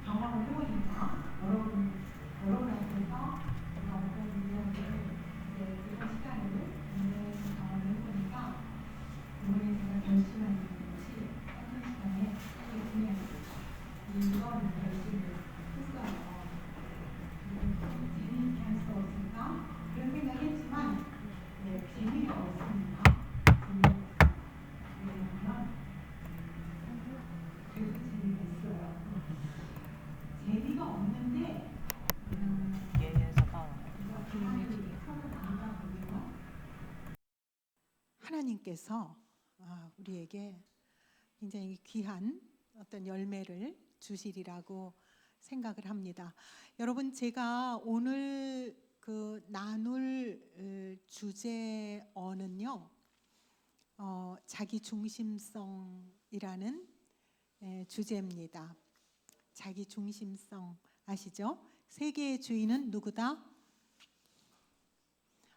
경험을 해보니까 여러분한테서 제가 어떤 이야기를 이런 시간을 굉장히 경험을 해보니까 이번에 제가 결심한 것이 어떤 시간에 되게 중요한 거죠. 이런 결심을 했어요. 재미있게 할 수 없을까? 그런 생각했지만 재미가 없습니다. 왜냐하면 그래도 재미가 있어요. 재미가 없는데 하나님께서 우리에게 굉장히 귀한 어떤 열매를 주시리라고 생각을 합니다. 여러분, 제가 오늘 나눌 주제어는요, 자기 중심성이라는 주제입니다. 자기 중심성 아시죠? 세계의 주인은 누구다?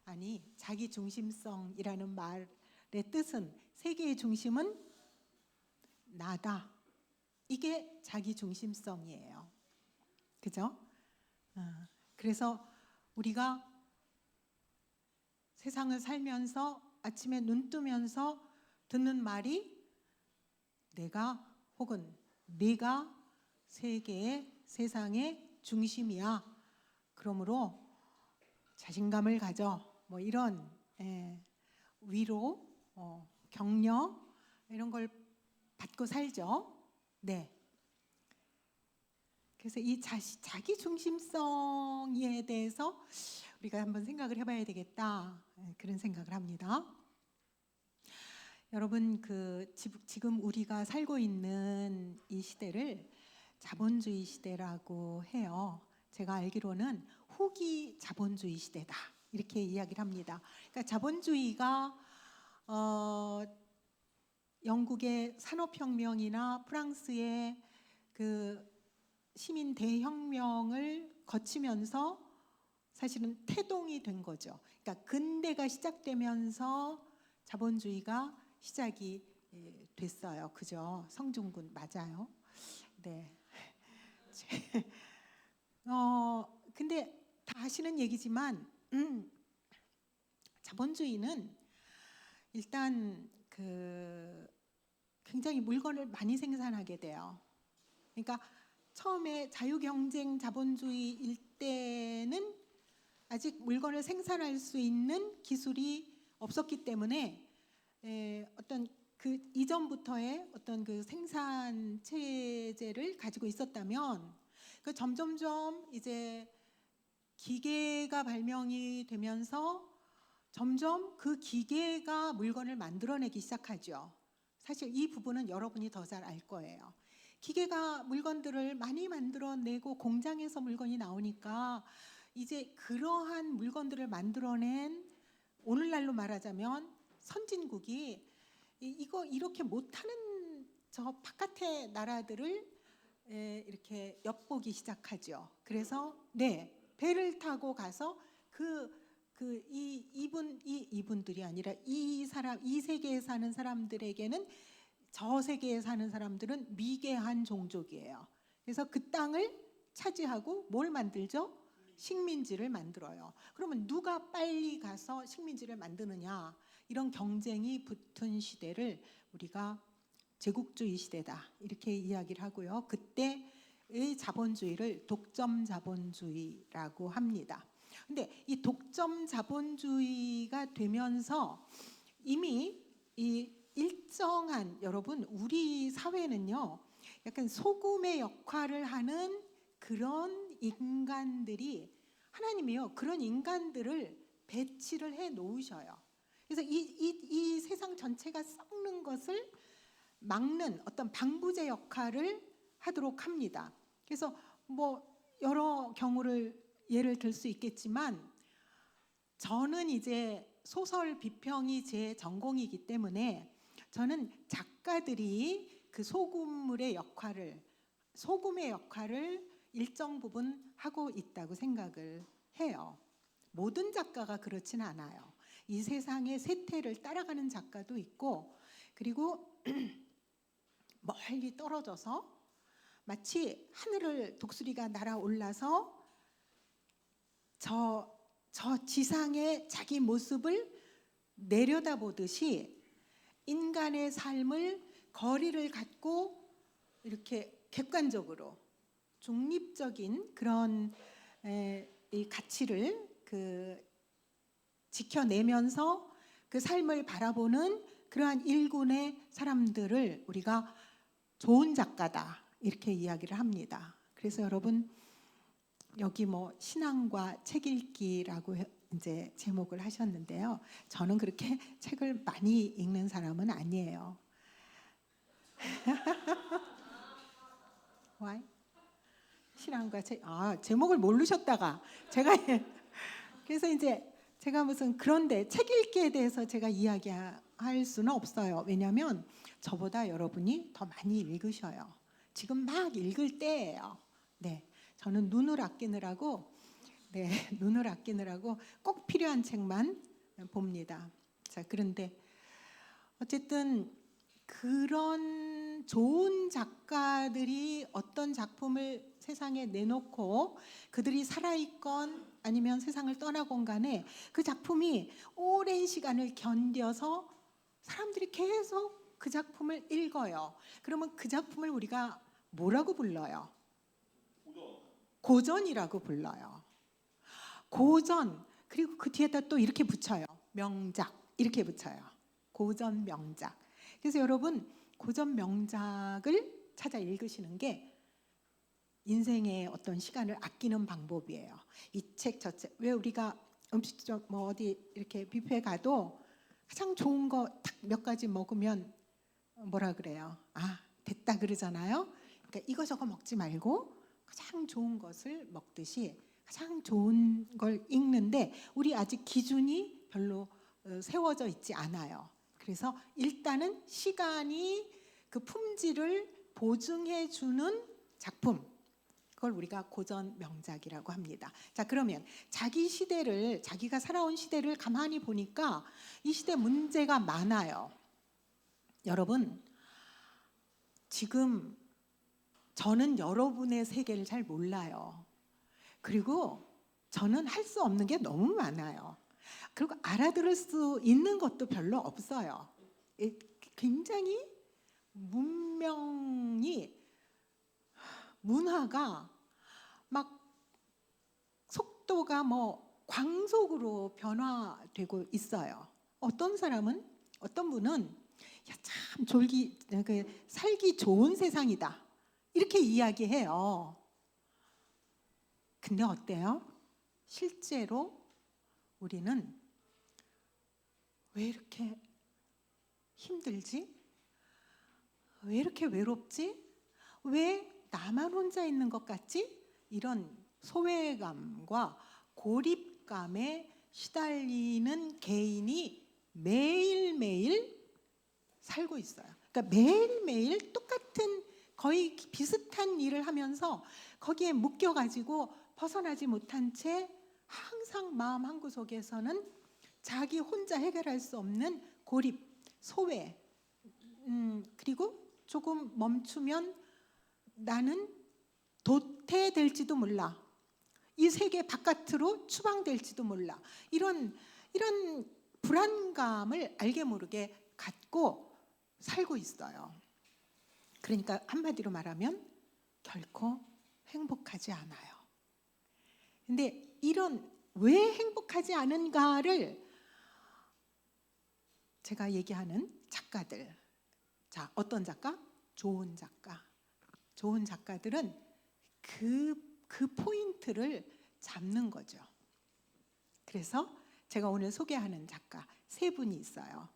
아니, 자기 중심성이라는 말의 뜻은 세계의 중심은 나다. 이게 자기 중심성이에요. 그죠? 그래서 우리가 세상을 살면서 아침에 눈 뜨면서 듣는 말이 내가 혹은 네가 세상의 중심이야. 그러므로 자신감을 가져. 뭐 이런 위로, 격려 이런 걸 받고 살죠. 네. 그래서 이 자기 중심성에 대해서 우리가 한번 생각을 해봐야 되겠다. 그런 생각을 합니다. 여러분, 지금 우리가 살고 있는 이 시대를 자본주의 시대라고 해요. 제가 알기로는 후기 자본주의 시대다. 이렇게 이야기를 합니다. 그러니까 자본주의가 영국의 산업혁명이나 프랑스의 시민 대혁명을 거치면서 사실은 태동이 된 거죠. 그러니까 근대가 시작되면서 자본주의가 시작이 됐어요. 그죠? 성중군 맞아요. 네. 근데 다 아시는 얘기지만 자본주의는 일단 굉장히 물건을 많이 생산하게 돼요. 그러니까 처음에 자유경쟁 자본주의일 때는 아직 물건을 생산할 수 있는 기술이 없었기 때문에 어떤 이전부터의 어떤 생산 체제를 가지고 있었다면 점점점 이제 기계가 발명이 되면서 점점 그 기계가 물건을 만들어내기 시작하죠. 사실 이 부분은 여러분이 더 잘 알 거예요. 기계가 물건들을 많이 만들어내고 공장에서 물건이 나오니까 이제 그러한 물건들을 만들어낸 오늘날로 말하자면 선진국이 이거 이렇게 못하는 저 바깥의 나라들을 이렇게 엿보기 시작하죠. 그래서 배를 타고 가서 이분들이 아니라 이 세계에 사는 사람들에게는 저 세계에 사는 사람들은 미개한 종족이에요. 그래서 그 땅을 차지하고 뭘 만들죠? 식민지를 만들어요. 그러면 누가 빨리 가서 식민지를 만드느냐, 이런 경쟁이 붙은 시대를 우리가 제국주의 시대다 이렇게 이야기를 하고요. 그때의 자본주의를 독점 자본주의라고 합니다. 근데 이 독점 자본주의가 되면서 이미 이 일정한, 여러분, 우리 사회는요 약간 소금의 역할을 하는 그런 인간들이, 하나님이요 그런 인간들을 배치를 해 놓으셔요. 그래서 이 세상 전체가 썩는 것을 막는 어떤 방부제 역할을 하도록 합니다. 그래서 뭐 여러 경우를 예를 들 수 있겠지만, 저는 이제 소설 비평이 제 전공이기 때문에 저는 작가들이 소금의 역할을 일정 부분 하고 있다고 생각을 해요. 모든 작가가 그렇진 않아요. 이 세상의 쇠퇴를 따라가는 작가도 있고, 그리고 멀리 떨어져서 마치 하늘을 독수리가 날아올라서 저 지상의 자기 모습을 내려다보듯이 인간의 삶을 거리를 갖고 이렇게 객관적으로 중립적인 그런 이 가치를 지켜내면서 그 삶을 바라보는 그러한 일군의 사람들을 우리가 좋은 작가다 이렇게 이야기를 합니다. 그래서 여러분 여기 뭐 신앙과 책 읽기라고 이제 제목을 하셨는데요. 저는 그렇게 책을 많이 읽는 사람은 아니에요. Why? 신앙과 책, 제목을 모르셨다가 제가 그래서 이제 제가 무슨 그런데 책 읽기에 대해서 제가 이야기할 수는 없어요. 왜냐하면 저보다 여러분이 더 많이 읽으셔요. 지금 막 읽을 때예요. 네, 저는 눈을 아끼느라고 꼭 필요한 책만 봅니다. 자, 그런데 어쨌든 그런 좋은 작가들이 어떤 작품을 세상에 내놓고 그들이 살아있건 아니면 세상을 떠나건 간에 그 작품이 오랜 시간을 견뎌서 사람들이 계속 그 작품을 읽어요. 그러면 그 작품을 우리가 뭐라고 불러요? 고전이라고 불러요. 고전. 그리고 그 뒤에다 또 이렇게 붙여요. 명작. 이렇게 붙여요. 고전 명작. 그래서 여러분 고전 명작을 찾아 읽으시는 게 인생의 어떤 시간을 아끼는 방법이에요. 이 책 저 책. 왜 우리가 음식점 뭐 어디 이렇게 뷔페 가도 가장 좋은 거 딱 몇 가지 먹으면 뭐라 그래요? 됐다 그러잖아요. 그러니까 이거저거 먹지 말고 가장 좋은 것을 먹듯이 가장 좋은 걸 읽는데 우리 아직 기준이 별로 세워져 있지 않아요. 그래서 일단은 시간이 그 품질을 보증해 주는 작품, 그걸 우리가 고전 명작이라고 합니다. 자, 그러면 자기가 살아온 시대를 가만히 보니까 이 시대 문제가 많아요. 여러분, 지금 저는 여러분의 세계를 잘 몰라요. 그리고 저는 할 수 없는 게 너무 많아요. 그리고 알아들을 수 있는 것도 별로 없어요. 굉장히 문화가 막 속도가 뭐 광속으로 변화되고 있어요. 어떤 분은 참 살기 좋은 세상이다 이렇게 이야기해요. 근데 어때요? 실제로 우리는 왜 이렇게 힘들지? 왜 이렇게 외롭지? 왜 나만 혼자 있는 것 같지? 이런 소외감과 고립감에 시달리는 개인이 매일매일 살고 있어요. 그러니까 매일매일 똑같은 거의 비슷한 일을 하면서 거기에 묶여가지고 벗어나지 못한 채 항상 마음 한구석에서는 자기 혼자 해결할 수 없는 고립, 소외, 그리고 조금 멈추면 나는 도태될지도 몰라. 이 세계 바깥으로 추방될지도 몰라. 이런 불안감을 알게 모르게 갖고 살고 있어요. 그러니까 한마디로 말하면 결코 행복하지 않아요. 근데 왜 행복하지 않은가를 제가 얘기하는 작가들. 자, 어떤 작가? 좋은 작가. 좋은 작가들은 그 포인트를 잡는 거죠. 그래서 제가 오늘 소개하는 작가 세 분이 있어요.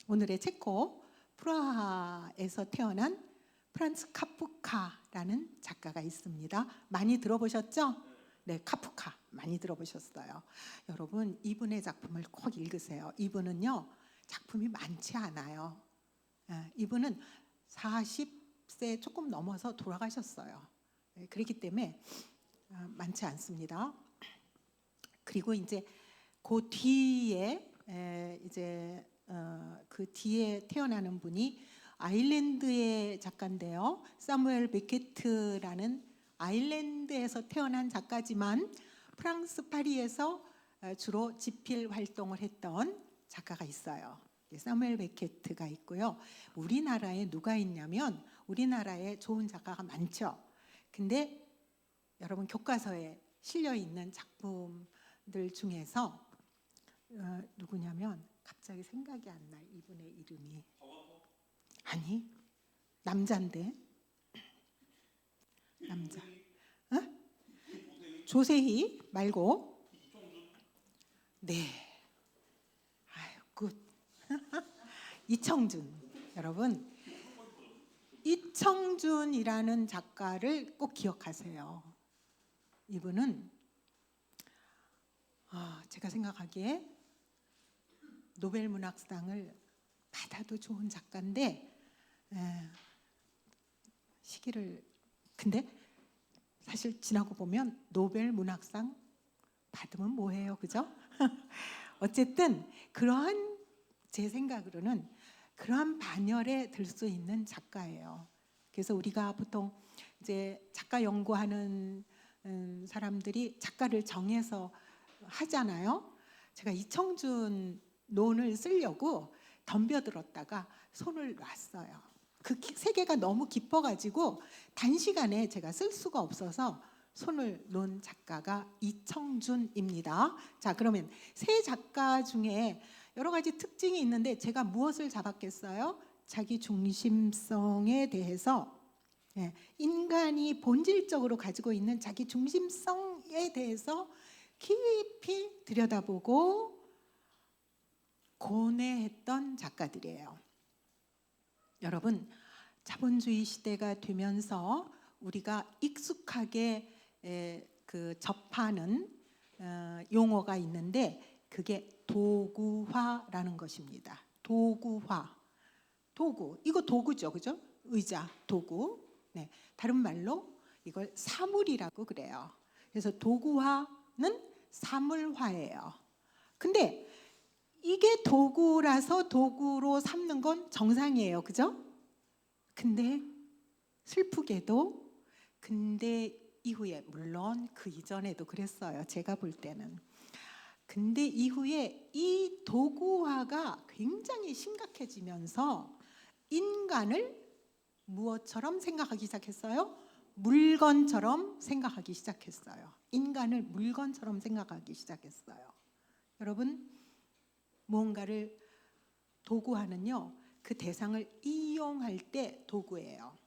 오늘의 체코 프라하에서 태어난 프란츠 카프카라는 작가가 있습니다. 많이 들어보셨죠? 네, 카프카 많이 들어보셨어요. 여러분, 이분의 작품을 꼭 읽으세요. 이분은요, 작품이 많지 않아요. 이분은 40세 조금 넘어서 돌아가셨어요. 그렇기 때문에 많지 않습니다. 그리고 이제 그 뒤에 이제 그 뒤에 태어나는 분이 아일랜드의 작가인데요. 사무엘 베케트라는 아일랜드에서 태어난 작가지만 프랑스 파리에서 주로 집필 활동을 했던 작가가 있어요. 사무엘 베케트가 있고요. 우리나라에 누가 있냐면 우리나라에 좋은 작가가 많죠. 근데 여러분 교과서에 실려 있는 작품들 중에서 누구냐면 갑자기 생각이 안 나. 이분의 이름이. 아니, 남자인데. 남자. 조세희 말고. 네. 아유, 굿. 이청준. 여러분, 이청준이라는 작가를 꼭 기억하세요. 이분은 제가 생각하기에 노벨 문학상을 받아도 좋은 작가인데 시기를 근데 사실 지나고 보면 노벨 문학상 받으면 뭐해요, 그죠? 어쨌든 그러한 제 생각으로는 그러한 반열에 들 수 있는 작가예요. 그래서 우리가 보통 이제 작가 연구하는 사람들이 작가를 정해서 하잖아요. 제가 이청준 논을 쓰려고 덤벼들었다가 손을 놨어요. 그 세계가 너무 깊어가지고 단시간에 제가 쓸 수가 없어서 손을 놓은 작가가 이청준입니다. 자, 그러면 세 작가 중에 여러 가지 특징이 있는데 제가 무엇을 잡았겠어요? 자기 중심성에 대해서 인간이 본질적으로 가지고 있는 자기 중심성에 대해서 깊이 들여다보고 고뇌했던 작가들이에요. 여러분, 자본주의 시대가 되면서 우리가 익숙하게 접하는 용어가 있는데 그게 도구화라는 것입니다. 도구화. 도구. 이거 도구죠, 그죠? 의자, 도구. 네, 다른 말로 이걸 사물이라고 그래요. 그래서 도구화는 사물화예요. 근데 이게 도구라서 도구로 삼는 건 정상이에요, 그죠? 근데 슬프게도 근대 이후에, 물론 그 이전에도 그랬어요, 제가 볼 때는. 근데 이후에 이 도구화가 굉장히 심각해지면서 인간을 무엇처럼 생각하기 시작했어요? 물건처럼 생각하기 시작했어요. 인간을 물건처럼 생각하기 시작했어요. 여러분, 무언가를 도구화는요, 그 대상을 이용할 때 도구예요.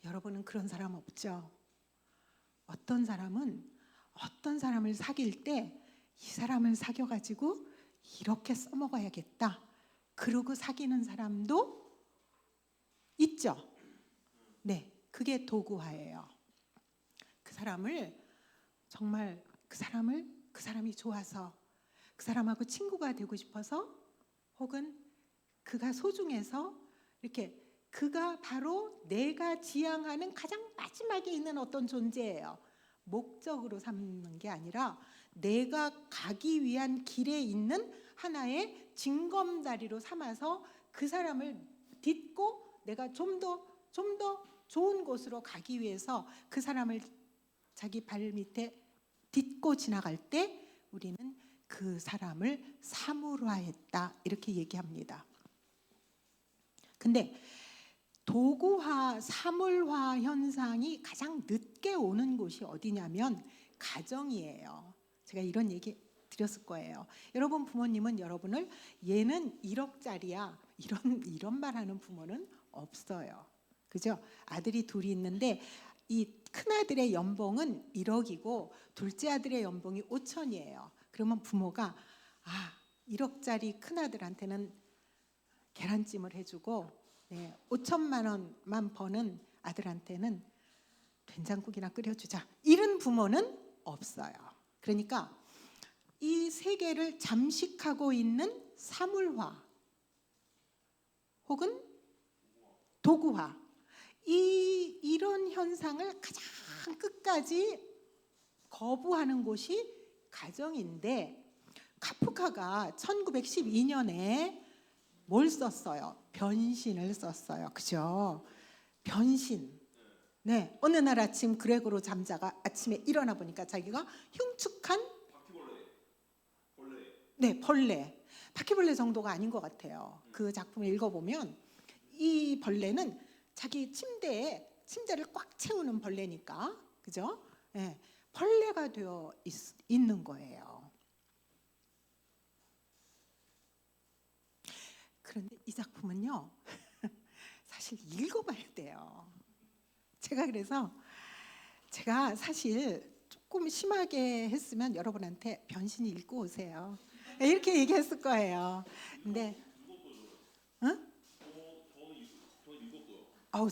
여러분은 그런 사람 없죠? 어떤 사람은 어떤 사람을 사귈 때 이 사람을 사귀어가지고 이렇게 써먹어야겠다, 그러고 사귀는 사람도 있죠. 네, 그게 도구화예요. 그 사람을 정말 그 사람이 좋아서 그 사람하고 친구가 되고 싶어서, 혹은 그가 소중해서, 이렇게 그가 바로 내가 지향하는 가장 마지막에 있는 어떤 존재예요. 목적으로 삼는 게 아니라 내가 가기 위한 길에 있는 하나의 징검다리로 삼아서 그 사람을 딛고 내가 좀 더 좋은 곳으로 가기 위해서 그 사람을 자기 발 밑에 딛고 지나갈 때 우리는 그 사람을 사물화했다, 이렇게 얘기합니다. 근데 도구화, 사물화 현상이 가장 늦게 오는 곳이 어디냐면 가정이에요. 제가 이런 얘기 드렸을 거예요. 여러분 부모님은 여러분을 얘는 1억짜리야 이런 말하는 부모는 없어요. 그죠? 아들이 둘이 있는데 이 큰아들의 연봉은 1억이고 둘째 아들의 연봉이 5천이에요. 그러면 부모가 1억짜리 큰아들한테는 계란찜을 해주고 5천만 원만 버는 아들한테는 된장국이나 끓여주자, 이런 부모는 없어요. 그러니까 이 세계를 잠식하고 있는 사물화 혹은 도구화, 이런 현상을 가장 끝까지 거부하는 곳이 가정인데 카프카가 1912년에 뭘 썼어요? 변신을 썼어요. 그죠? 변신. 네, 어느 날 아침 그레고로 잠자가 아침에 일어나 보니까 자기가 흉측한 벌레. 바퀴벌레 정도가 아닌 것 같아요. 그 작품을 읽어보면 이 벌레는 자기 침대를 꽉 채우는 벌레니까, 그죠? 네, 벌레가 되어 있는 거예요. 그런데 이 작품은요, 사실 읽어봐야 돼요. 제가 사실 조금 심하게 했으면 여러분한테 변신이 읽고 오세요. 이렇게 얘기했을 거예요. 근데, 응?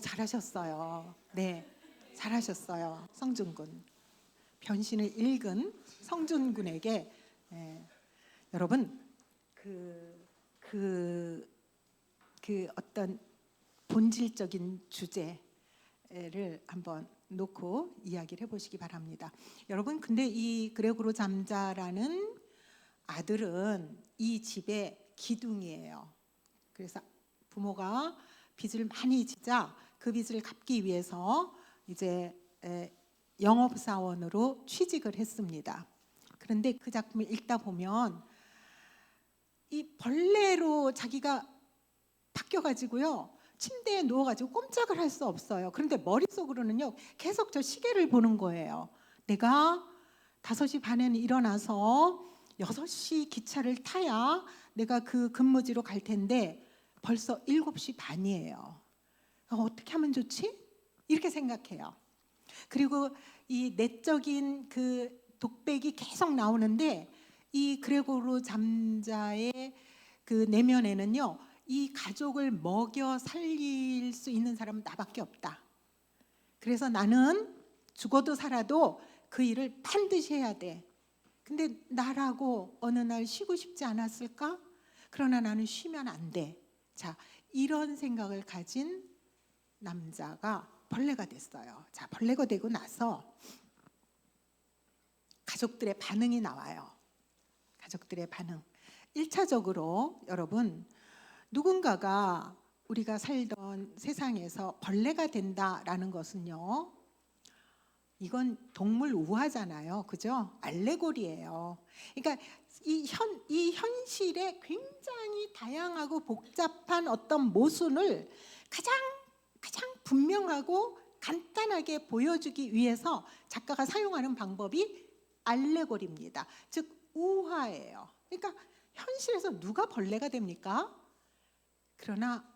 잘하셨어요. 네, 잘하셨어요. 성준군. 변신을 읽은 성준군에게 여러분 그 어떤 본질적인 주제를 한번 놓고 이야기를 해보시기 바랍니다. 여러분, 근데 이 그레고로 잠자라는 아들은 이 집의 기둥이에요. 그래서 부모가 빚을 많이 지자 그 빚을 갚기 위해서 이제 영업사원으로 취직을 했습니다. 그런데 그 작품을 읽다 보면 이 벌레로 자기가 바뀌어가지고요, 침대에 누워가지고 꼼짝을 할 수 없어요. 그런데 머릿속으로는요 계속 저 시계를 보는 거예요. 내가 5시 반에는 일어나서 6시 기차를 타야 내가 그 근무지로 갈 텐데 벌써 7시 반이에요. 어떻게 하면 좋지? 이렇게 생각해요. 그리고 이 내적인 그 독백이 계속 나오는데 이 그레고로 잠자의 그 내면에는요, 이 가족을 먹여 살릴 수 있는 사람은 나밖에 없다. 그래서 나는 죽어도 살아도 그 일을 반드시 해야 돼. 근데 나라고 어느 날 쉬고 싶지 않았을까? 그러나 나는 쉬면 안 돼. 자, 이런 생각을 가진 남자가 벌레가 됐어요. 자, 벌레가 되고 나서 가족들의 반응이 나와요. 가족들의 반응. 1차적으로 여러분, 누군가가 우리가 살던 세상에서 벌레가 된다라는 것은요, 이건 동물 우화잖아요. 그죠? 알레고리예요. 그러니까 이 현실에 굉장히 다양하고 복잡한 어떤 모순을 가장 분명하고 간단하게 보여주기 위해서 작가가 사용하는 방법이 알레고리입니다. 즉 우화예요. 그러니까 현실에서 누가 벌레가 됩니까? 그러나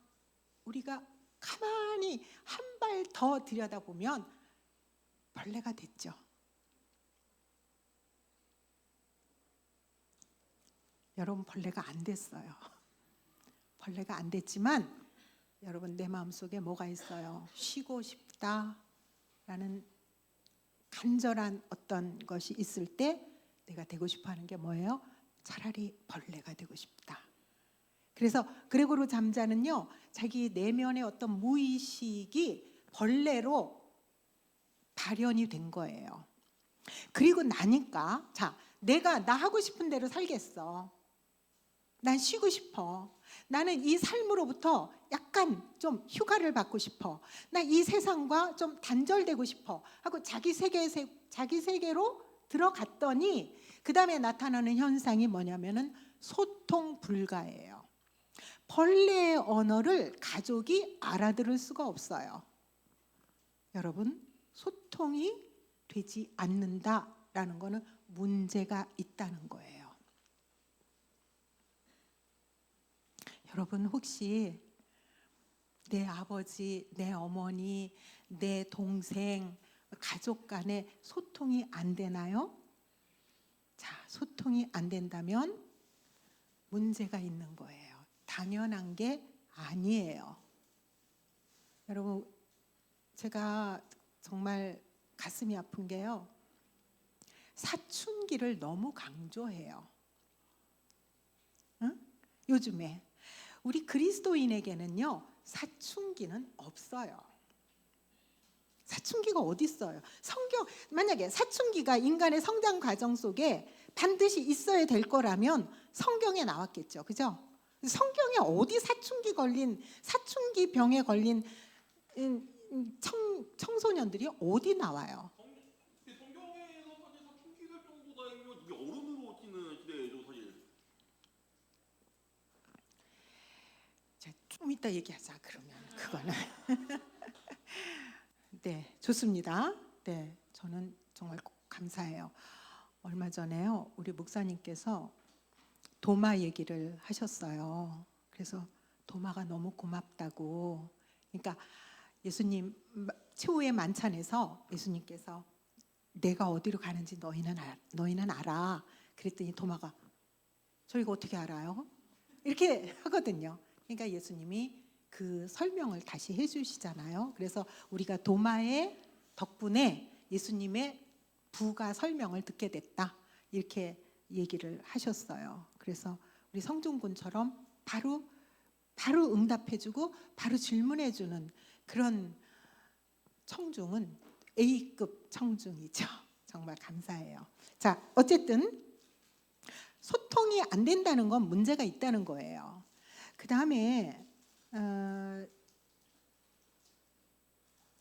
우리가 가만히 한 발 더 들여다보면 벌레가 됐죠. 여러분, 벌레가 안 됐어요. 벌레가 안 됐지만 여러분, 내 마음속에 뭐가 있어요? 쉬고 싶다라는 간절한 어떤 것이 있을 때 내가 되고 싶어 하는 게 뭐예요? 차라리 벌레가 되고 싶다. 그래서 그레고로 잠자는요, 자기 내면의 어떤 무의식이 벌레로 발현이 된 거예요. 그리고 나니까, 자, 내가 나 하고 싶은 대로 살겠어. 난 쉬고 싶어. 나는 이 삶으로부터 약간 좀 휴가를 받고 싶어. 나 이 세상과 좀 단절되고 싶어 하고 자기 세계로 들어갔더니 그 다음에 나타나는 현상이 뭐냐면은 소통 불가예요. 벌레의 언어를 가족이 알아들을 수가 없어요. 여러분, 소통이 되지 않는다라는 것은 문제가 있다는 거예요. 여러분, 혹시 내 아버지, 내 어머니, 내 동생, 가족 간에 소통이 안 되나요? 자, 소통이 안 된다면 문제가 있는 거예요. 당연한 게 아니에요. 여러분, 제가 정말 가슴이 아픈 게요, 사춘기를 너무 강조해요. 응? 요즘에 우리 그리스도인에게는요, 사춘기는 없어요. 사춘기가 어디 있어요? 만약에 사춘기가 인간의 성장 과정 속에 반드시 있어야 될 거라면 성경에 나왔겠죠. 그죠? 성경에 어디 사춘기 병에 걸린 청소년들이 어디 나와요? 성경에서 사실 사춘기가 정도다면 이게 어른으로 치는 시대죠, 사실. 자, 좀 이따 얘기하자. 그러면 그거는 네, 좋습니다. 네, 저는 정말 감사해요. 얼마 전에요, 우리 목사님께서 도마 얘기를 하셨어요. 그래서 도마가 너무 고맙다고. 그러니까 예수님 최후의 만찬에서 예수님께서 내가 어디로 가는지 너희는 알아. 그랬더니 도마가 저희가 어떻게 알아요? 이렇게 하거든요. 그러니까 예수님이 그 설명을 다시 해주시잖아요. 그래서 우리가 도마의 덕분에 예수님의 부가 설명을 듣게 됐다. 이렇게 얘기를 하셨어요. 그래서 우리 성중군처럼 바로 응답해주고 바로 질문해주는 그런 청중은 A급 청중이죠. 정말 감사해요. 자, 어쨌든 소통이 안 된다는 건 문제가 있다는 거예요. 그 다음에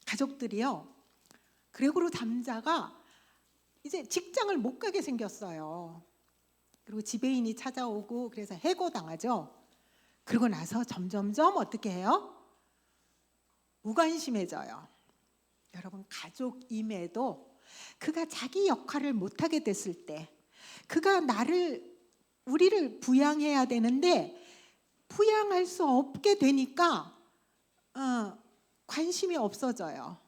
가족들이요, 그레고로 잠자가 이제 직장을 못 가게 생겼어요. 그리고 지배인이 찾아오고 그래서 해고당하죠. 그러고 나서 점점점 어떻게 해요? 무관심해져요. 여러분, 가족임에도 그가 자기 역할을 못하게 됐을 때, 그가 우리를 부양해야 되는데 부양할 수 없게 되니까 관심이 없어져요.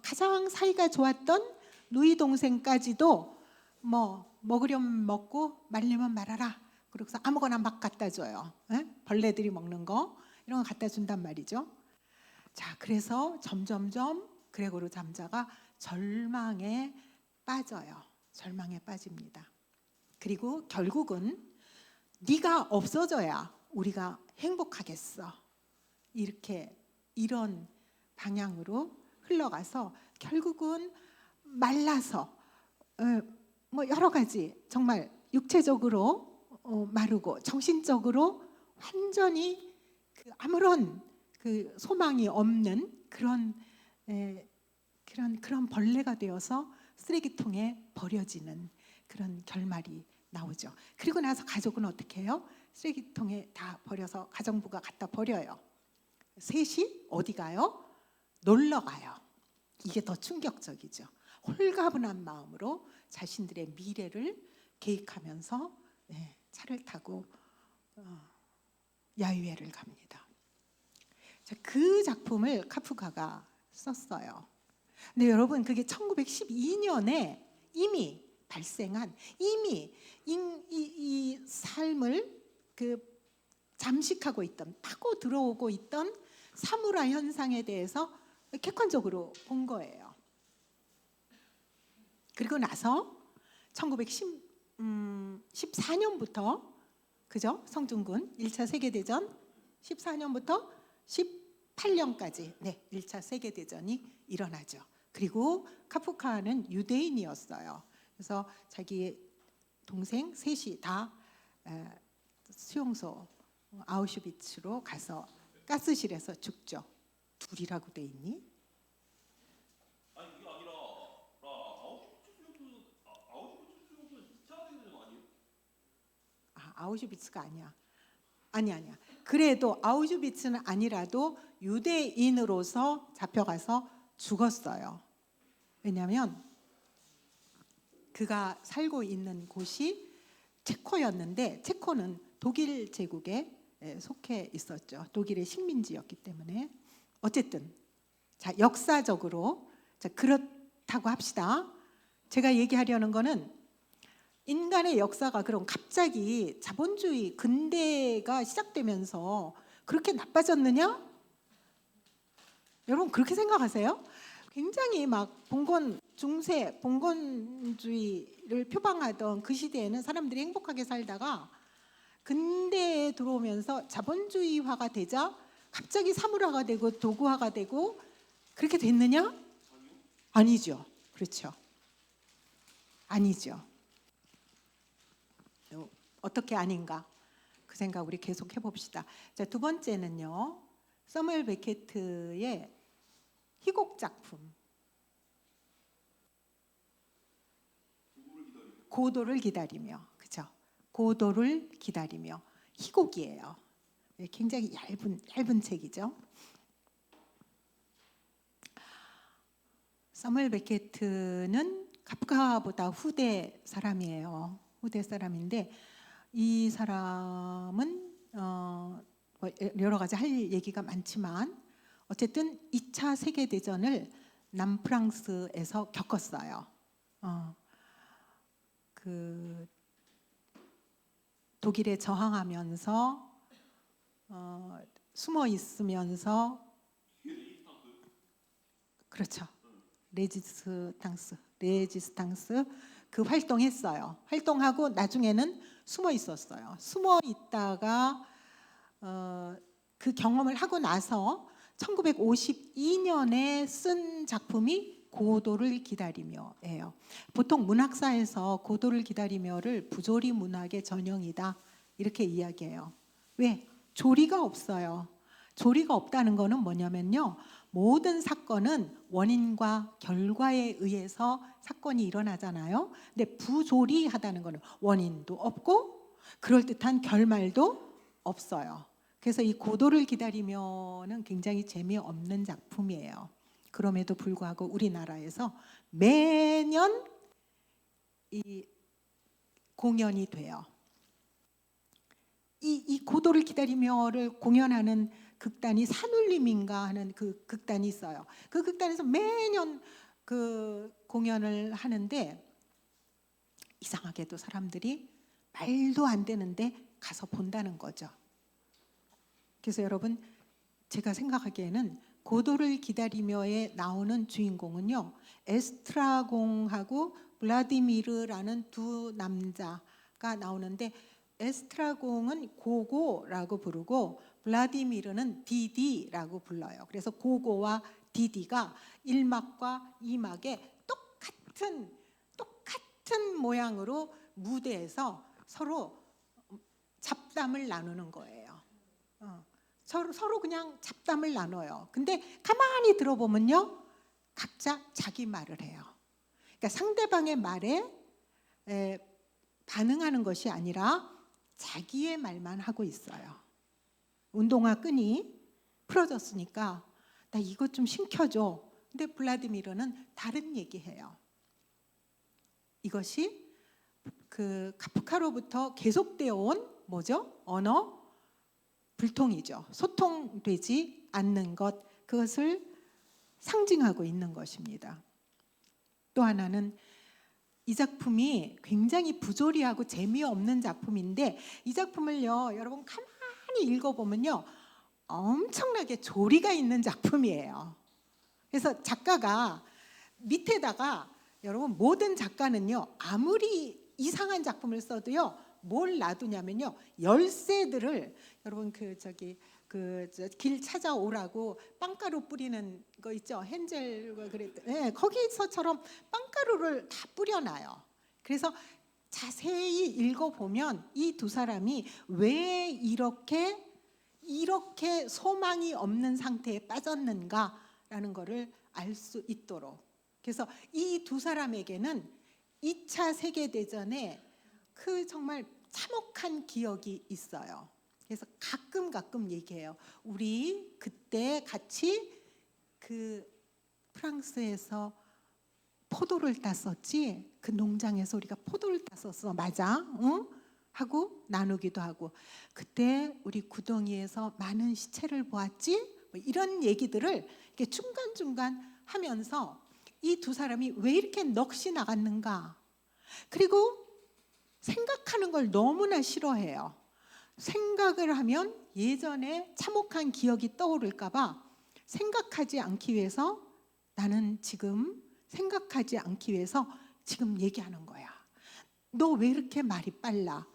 가장 사이가 좋았던 누이 동생까지도 먹으려면 먹고 말리면 말아라. 그래서 아무거나 막 갖다 줘요. 벌레들이 먹는 거 이런 거 갖다 준단 말이죠. 자, 그래서 점점점 그레고로 잠자가 절망에 빠져요. 절망에 빠집니다. 그리고 결국은 네가 없어져야 우리가 행복하겠어. 이런 방향으로 흘러가서 결국은 말라서 여러 가지 정말 육체적으로 마르고 정신적으로 완전히 아무런 소망이 없는 그런 벌레가 되어서 쓰레기통에 버려지는 그런 결말이 나오죠. 그리고 나서 가족은 어떻게 해요? 쓰레기통에 다 버려서 가정부가 갖다 버려요. 셋이 어디 가요? 놀러 가요. 이게 더 충격적이죠. 홀가분한 마음으로 자신들의 미래를 계획하면서 차를 타고 야유회를 갑니다. 자, 그 작품을 카프카가 썼어요. 근데 여러분, 그게 1912년에 이미 발생한, 이미 이 삶을 잠식하고 있던, 파고 들어오고 있던 사무라 현상에 대해서 객관적으로 본 거예요. 그리고 나서 1914년부터 그죠? 성중군 1차 세계대전 14년부터 18년까지 1차 세계대전이 일어나죠. 그리고 카프카는 유대인이었어요. 그래서 자기 동생 셋이 다 수용소 아우슈비츠로 가서 가스실에서 죽죠. 둘이라고 돼 있니? 아니 그게 아니라 아우슈비츠 수용소는 2차 대전 아니에요? 아우슈비츠가 아니야. 아니야. 그래도 아우슈비츠는 아니라도 유대인으로서 잡혀가서 죽었어요. 왜냐하면 그가 살고 있는 곳이 체코였는데 체코는 독일 제국에 속해 있었죠. 독일의 식민지였기 때문에. 어쨌든 자, 역사적으로 그렇다고 합시다. 제가 얘기하려는 거는 인간의 역사가 그럼 갑자기 자본주의 근대가 시작되면서 그렇게 나빠졌느냐? 여러분 그렇게 생각하세요? 굉장히 막 봉건주의를 표방하던 그 시대에는 사람들이 행복하게 살다가 근대에 들어오면서 자본주의화가 되자 갑자기 사물화가 되고 도구화가 되고 그렇게 됐느냐? 아니죠. 그렇죠. 아니죠. 어떻게 아닌가? 그 생각 우리 계속 해봅시다. 자, 두 번째는요. 서뮤엘 베케트의 희곡 작품 고도를 기다리며, 그죠? 고도를 기다리며 희곡이에요. 굉장히 얇은 책이죠. 서뮤엘 베케트는 카프카보다 후대 사람이에요. 후대 사람인데 이 사람은 뭐 여러 가지 할 얘기가 많지만 어쨌든 2차 세계대전을 남프랑스에서 겪었어요. 그 독일에 저항하면서 숨어 있으면서, 그렇죠. 레지스탕스 그 활동했어요. 활동하고 나중에는 숨어 있었어요. 숨어 있다가 그 경험을 하고 나서 1952년에 쓴 작품이 고도를 기다리며예요. 보통 문학사에서 고도를 기다리며를 부조리 문학의 전형이다 이렇게 이야기해요. 왜? 조리가 없어요. 조리가 없다는 거는 뭐냐면요. 모든 사건은 원인과 결과에 의해서 사건이 일어나잖아요. 근데 부조리하다는 거는 원인도 없고 그럴듯한 결말도 없어요. 그래서 이 고도를 기다리며는 굉장히 재미없는 작품이에요. 그럼에도 불구하고 우리나라에서 매년 이 공연이 돼요. 이 고도를 기다리며를 공연하는 극단이 산울림인가 하는 그 극단이 있어요. 그 극단에서 매년 그 공연을 하는데 이상하게도 사람들이 말도 안 되는데 가서 본다는 거죠. 그래서 여러분 제가 생각하기에는 고도를 기다리며에 나오는 주인공은요. 에스트라공하고 블라디미르라는 두 남자가 나오는데 에스트라공은 고고라고 부르고 블라디미르는 디디라고 불러요. 그래서 고고와 디디가 1막과 2막에 똑같은 모양으로 무대에서 서로 잡담을 나누는 거예요. 서로 그냥 잡담을 나눠요. 근데 가만히 들어보면요. 각자 자기 말을 해요. 그러니까 상대방의 말에 반응하는 것이 아니라 자기의 말만 하고 있어요. 운동화 끈이 풀어졌으니까 나 이것 좀 신켜줘. 근데 블라디미르는 다른 얘기해요. 이것이 그 카프카로부터 계속되어 온 뭐죠? 언어 불통이죠. 소통되지 않는 것, 그것을 상징하고 있는 것입니다. 또 하나는 이 작품이 굉장히 부조리하고 재미없는 작품인데 이 작품을요, 여러분 가만히 읽어보면요, 엄청나게 조리가 있는 작품이에요. 그래서 작가가 밑에다가 여러분 모든 작가는요, 아무리 이상한 작품을 써도요, 뭘 놔두냐면요, 열쇠들을 여러분 길 찾아오라고 빵가루 뿌리는 거 있죠, 헨젤과 그랬던, 네, 거기서처럼 빵가루를 다 뿌려놔요. 그래서 자세히 읽어보면 이 두 사람이 왜 이렇게 소망이 없는 상태에 빠졌는가라는 것을 알 수 있도록. 그래서 이 두 사람에게는 2차 세계대전에 그 정말 참혹한 기억이 있어요. 그래서 가끔 얘기해요. 우리 그때 같이 그 프랑스에서 포도를 땄었지. 그 농장에서 우리가 포도를 땄었어. 맞아? 응? 하고 나누기도 하고, 그때 우리 구덩이에서 많은 시체를 보았지? 뭐 이런 얘기들을 이렇게 중간중간 하면서 이 두 사람이 왜 이렇게 넋이 나갔는가? 그리고 생각하는 걸 너무나 싫어해요. 생각을 하면 예전에 참혹한 기억이 떠오를까 봐 생각하지 않기 위해서, 나는 지금 생각하지 않기 위해서 지금 얘기하는 거야. 너 왜 이렇게 말이 빨라?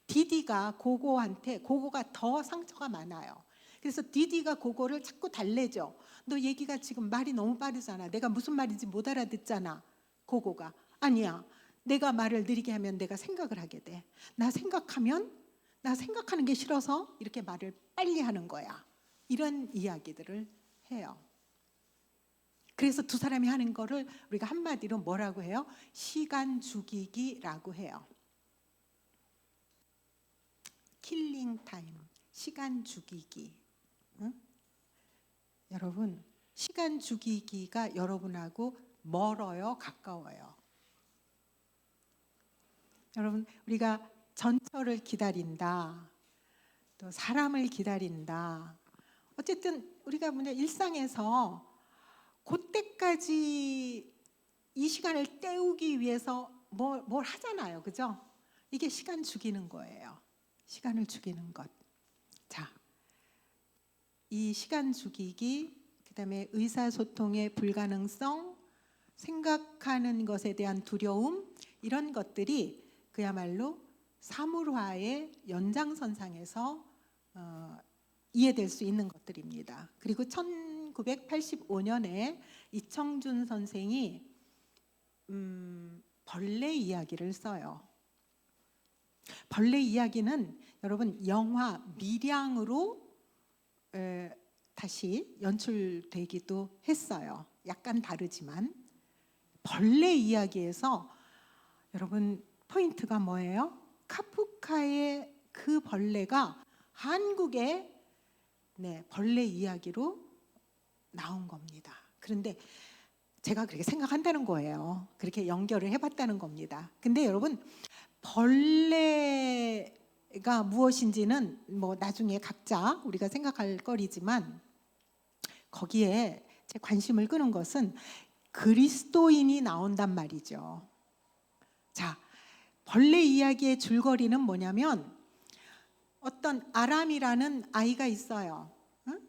디디가 고고한테, 고고가 더 상처가 많아요. 그래서 디디가 고고를 자꾸 달래죠. 너 얘기가 지금 말이 너무 빠르잖아. 내가 무슨 말인지 못 알아듣잖아. 고고가 아니야, 내가 말을 느리게 하면 내가 생각을 하게 돼. 나 생각하는 게 싫어서 이렇게 말을 빨리 하는 거야. 이런 이야기들을 해요. 그래서 두 사람이 하는 거를 우리가 한마디로 뭐라고 해요? 시간 죽이기라고 해요. 킬링 타임, 시간 죽이기. 응? 여러분, 시간 죽이기가 여러분하고 멀어요, 가까워요? 여러분, 우리가 전철을 기다린다, 또 사람을 기다린다. 어쨌든 우리가 일상에서 그때까지 이 시간을 때우기 위해서 뭘 하잖아요, 그죠? 이게 시간 죽이는 거예요. 시간을 죽이는 것. 자, 이 시간 죽이기, 그다음에 의사소통의 불가능성, 생각하는 것에 대한 두려움, 이런 것들이 그야말로 사물화의 연장선상에서 이해될 수 있는 것들입니다. 그리고 1985년에 이청준 선생이 벌레 이야기를 써요. 벌레 이야기는 여러분 영화 밀양으로 다시 연출되기도 했어요. 약간 다르지만 벌레 이야기에서 여러분 포인트가 뭐예요? 카프카의 그 벌레가 한국의 벌레 이야기로 나온 겁니다. 그런데 제가 그렇게 생각한다는 거예요. 그렇게 연결을 해봤다는 겁니다. 근데 여러분, 벌레가 무엇인지는 나중에 각자 우리가 생각할 거리지만, 거기에 제 관심을 끄는 것은 그리스도인이 나온단 말이죠. 자, 벌레 이야기의 줄거리는 뭐냐면, 어떤 아람이라는 아이가 있어요.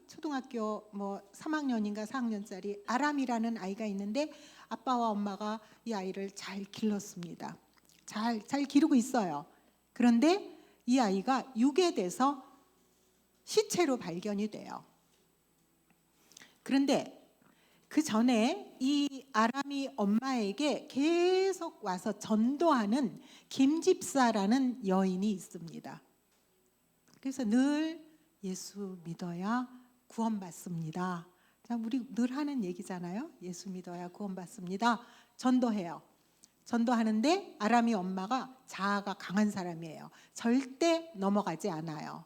초등학교 3학년인가 4학년짜리 아람이라는 아이가 있는데, 아빠와 엄마가 이 아이를 잘 길렀습니다. 잘 기르고 있어요. 그런데 이 아이가 유괴돼서 시체로 발견이 돼요. 그런데 그 전에 이 아람이 엄마에게 계속 와서 전도하는 김집사라는 여인이 있습니다. 그래서 늘 예수 믿어야 구원받습니다. 우리 늘 하는 얘기잖아요. 예수 믿어야 구원받습니다. 전도해요. 전도하는데 아람이 엄마가 자아가 강한 사람이에요. 절대 넘어가지 않아요.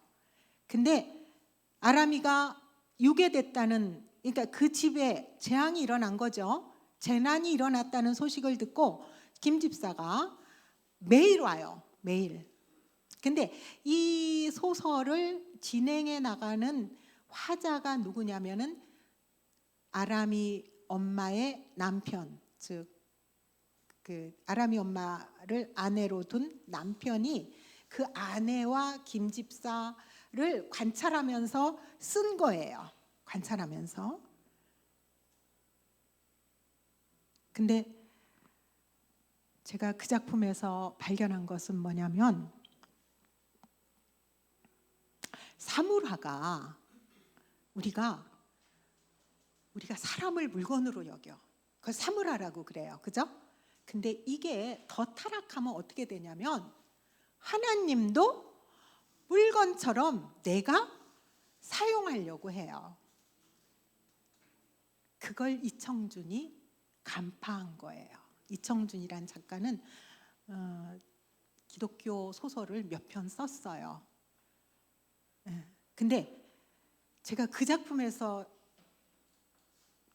근데 아람이가 유괴됐다는, 그러니까 그 집에 재앙이 일어난 거죠. 재난이 일어났다는 소식을 듣고 김 집사가 매일 와요. 매일. 근데 이 소설을 진행해 나가는 화자가 누구냐면은 아람이 엄마의 남편, 즉 그 아람이 엄마를 아내로 둔 남편이 그 아내와 김 집사를 관찰하면서 쓴 거예요. 관찰하면서. 근데 제가 그 작품에서 발견한 것은 뭐냐면, 사물화가 우리가 사람을 물건으로 여겨. 그걸 사물화라고 그래요. 그죠? 근데 이게 더 타락하면 어떻게 되냐면, 하나님도 물건처럼 내가 사용하려고 해요. 그걸 이청준이 간파한 거예요. 이청준이란 작가는 기독교 소설을 몇 편 썼어요. 근데 제가 그 작품에서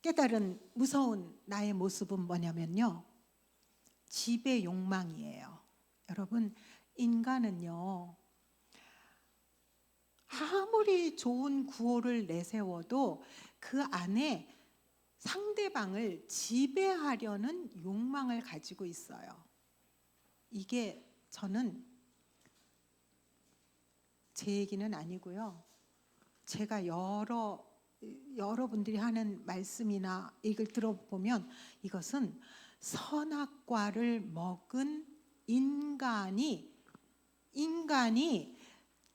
깨달은 무서운 나의 모습은 뭐냐면요, 지배 욕망이에요. 여러분, 인간은요, 아무리 좋은 구호를 내세워도 그 안에 상대방을 지배하려는 욕망을 가지고 있어요. 이게 저는 제 얘기는 아니고요. 제가 여러분들이 하는 말씀이나 이걸 들어보면 이것은 선악과를 먹은 인간이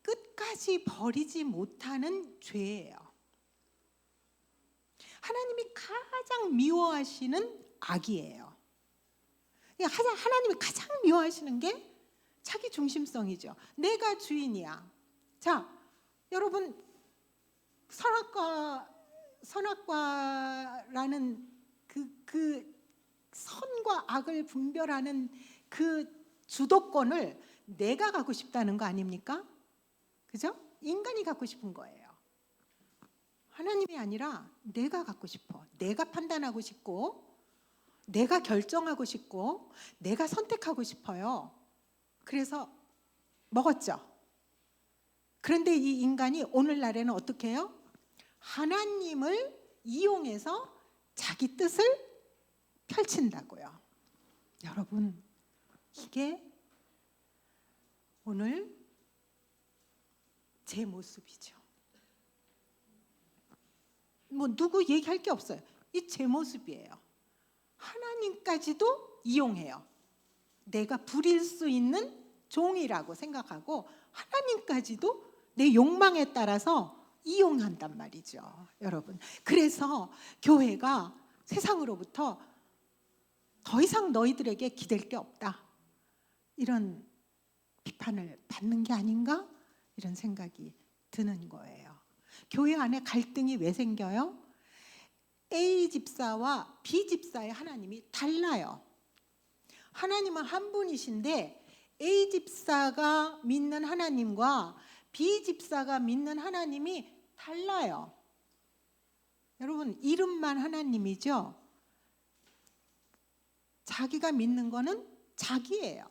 끝까지 버리지 못하는 죄예요. 하나님이 가장 미워하시는 악이에요. 하나님이 가장 미워하시는 게 자기 중심성이죠. 내가 주인이야. 자, 여러분 선악과라는 그 선과 악을 분별하는 그 주도권을 내가 갖고 싶다는 거 아닙니까? 그죠? 인간이 갖고 싶은 거예요. 하나님이 아니라 내가 갖고 싶어. 내가 판단하고 싶고, 내가 결정하고 싶고, 내가 선택하고 싶어요. 그래서 먹었죠. 그런데 이 인간이 오늘날에는 어떻게 해요? 하나님을 이용해서 자기 뜻을 펼친다고요. 여러분, 이게 오늘 제 모습이죠. 뭐 누구 얘기할 게 없어요. 이 제 모습이에요. 하나님까지도 이용해요. 내가 부릴 수 있는 종이라고 생각하고 하나님까지도 내 욕망에 따라서 이용한단 말이죠, 여러분. 그래서 교회가 세상으로부터 더 이상 너희들에게 기댈 게 없다, 이런 비판을 받는 게 아닌가, 이런 생각이 드는 거예요. 교회 안에 갈등이 왜 생겨요? A 집사와 B 집사의 하나님이 달라요. 하나님은 한 분이신데 A 집사가 믿는 하나님과 B 집사가 믿는 하나님이 달라요. 여러분, 이름만 하나님이죠. 자기가 믿는 거는 자기예요.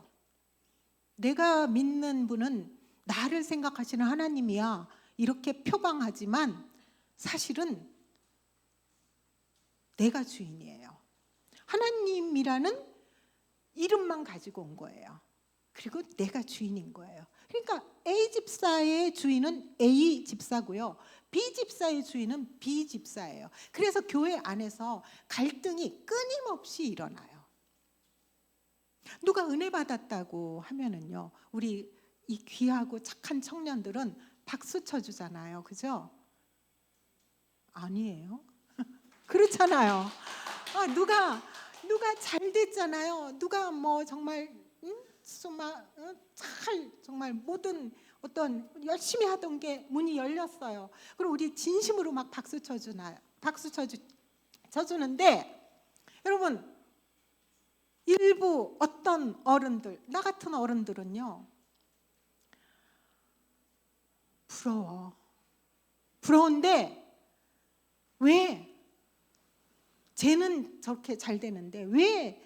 내가 믿는 분은 나를 생각하시는 하나님이야, 이렇게 표방하지만 사실은 내가 주인이에요. 하나님이라는 이름만 가지고 온 거예요. 그리고 내가 주인인 거예요. 그러니까 A 집사의 주인은 A 집사고요, B 집사의 주인은 B 집사예요. 그래서 교회 안에서 갈등이 끊임없이 일어나요. 누가 은혜 받았다고 하면은요, 우리 이 귀하고 착한 청년들은 박수 쳐주잖아요. 그죠? 아니에요? 그렇잖아요. 누가 잘 됐잖아요. 누가 뭐 정말 잘 정말 모든 어떤 열심히 하던 게 문이 열렸어요. 그리고 우리 진심으로 막 박수 쳐주는데, 여러분, 일부 어떤 어른들, 나 같은 어른들은요, 부러운데 왜 쟤는 저렇게 잘 되는데 왜